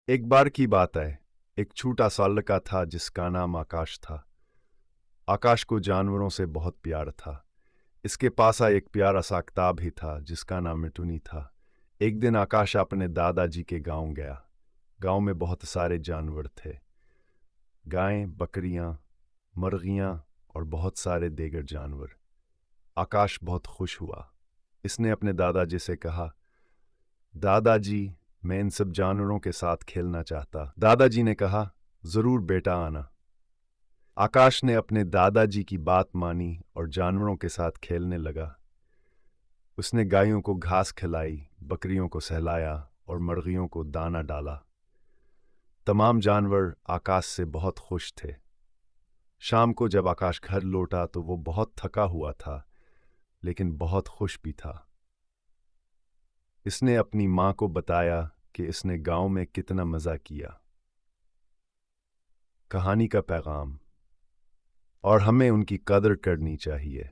एक बार की बात है। एक छोटा सा लड़का था जिसका नाम आकाश था। आकाश को जानवरों से बहुत प्यार था। इसके पास एक प्यारा सा किताब भी था जिसका नाम मिठुनी था। एक दिन आकाश अपने दादाजी के गांव गया। गांव में बहुत सारे जानवर थे। गायें, बकरियां, मुर्गियां और बहुत सारे दीगर जानवर। आकाश बहुत खुश हुआ। इसने अपने दादाजी से कहा, दादाजी, मैं इन सब जानवरों के साथ खेलना चाहता। दादाजी ने कहा, जरूर बेटा, आना। आकाश ने अपने दादाजी की बात मानी और जानवरों के साथ खेलने लगा। उसने गायों को घास खिलाई, बकरियों को सहलाया और मुर्गियों को दाना डाला। तमाम जानवर आकाश से बहुत खुश थे। शाम को जब आकाश घर लौटा तो वो बहुत थका हुआ था, लेकिन बहुत खुश भी था। इसने अपनी माँ को बताया कि इसने गांव में कितना मजा किया। कहानी का पैगाम: और हमें उनकी कदर करनी चाहिए।